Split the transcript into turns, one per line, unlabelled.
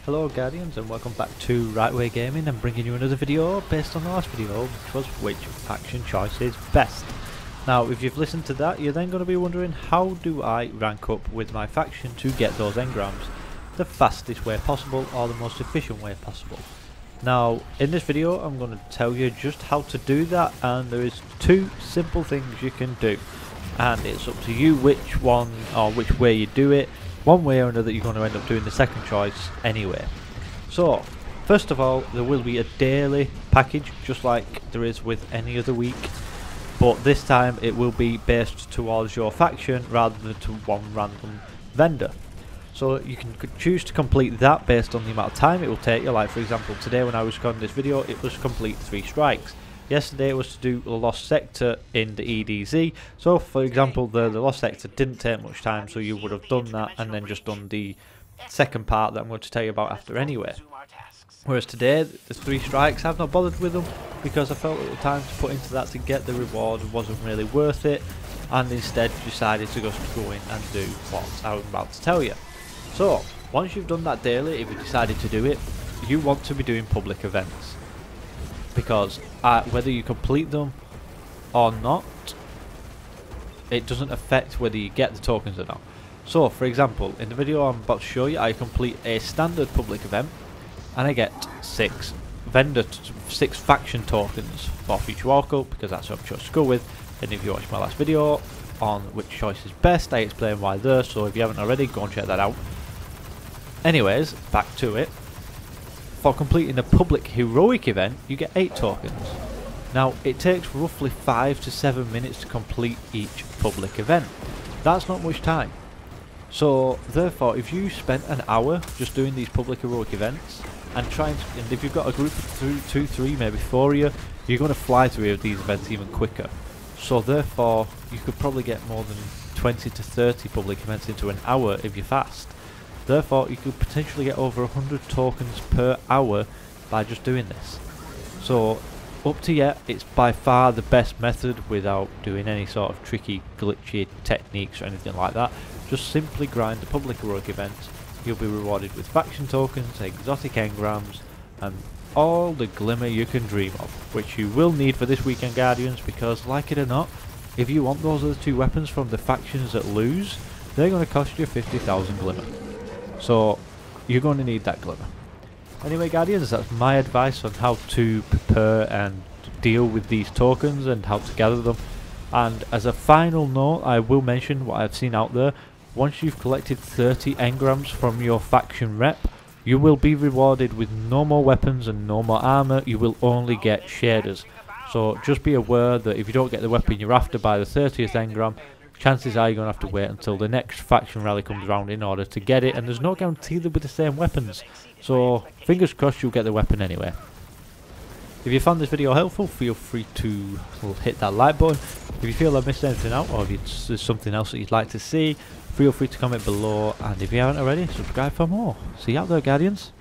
Hello Guardians, and welcome back to Rightway Gaming. I'm bringing you another video based on the last video, which was which faction choice is best. Now if you've listened to that, you're then going to be wondering, how do I rank up with my faction to get those engrams the fastest way possible or the most efficient way possible? Now in this video I'm going to tell you just how to do that, and there is two simple things you can do, and it's up to you which one or which way you do it. One way or another you're going to end up doing the second choice anyway. So first of all, there will be a daily package just like there is with any other week, but this time it will be based towards your faction rather than to one random vendor. So you can choose to complete that based on the amount of time it will take you. Like for example, today when I was recording this video, it was complete 3 strikes. Yesterday it was to do the Lost Sector in the EDZ. So for example, the Lost Sector didn't take much time, so you would have done that and then just done the second part that I'm going to tell you about after anyway. Whereas today, the 3 strikes, I've not bothered with them because I felt that the time to put into that to get the reward wasn't really worth it, and instead decided to just go in and do what I'm about to tell you. So once you've done that daily, if you decided to do it, you want to be doing public events, because whether you complete them or not, it doesn't affect whether you get the tokens or not. So for example, in the video I'm about to show you, I complete a standard public event and I get 6 faction tokens for future walkout, because that's what I've chosen to go with. And if you watched my last video on which choice is best, I explain why there, so if you haven't already, go and check that out. Anyways, back to it. For completing a public heroic event, you get 8 tokens. Now it takes roughly 5 to 7 minutes to complete each public event. That's not much time. So therefore, if you spent an hour just doing these public heroic events and and if you've got a group of 2, 3, maybe 4 of you, you're going to fly through these events even quicker. So therefore, you could probably get more than 20 to 30 public events into an hour if you're fast. Therefore, you could potentially get over 100 tokens per hour by just doing this. So, up to yet, it's by far the best method without doing any sort of tricky, glitchy techniques or anything like that. Just simply grind the public heroic events. You'll be rewarded with faction tokens, exotic engrams, and all the glimmer you can dream of, which you will need for this weekend, Guardians, because like it or not, if you want those other 2 weapons from the factions that lose, they're going to cost you 50,000 glimmer. So you're going to need that glimmer. Anyway Guardians, that's my advice on how to prepare and deal with these tokens and how to gather them. And as a final note, I will mention what I've seen out there. Once you've collected 30 engrams from your faction rep, you will be rewarded with no more weapons and no more armor. You will only get shaders. So just be aware that if you don't get the weapon you're after by the 30th engram, chances are you're going to have to wait until the next faction rally comes around in order to get it, and there's no guarantee they'll be the same weapons, so fingers crossed you'll get the weapon anyway. If you found this video helpful, feel free to hit that like button. If you feel I've missed anything out, or if there's something else that you'd like to see, feel free to comment below, and if you haven't already, subscribe for more. See you out there, Guardians.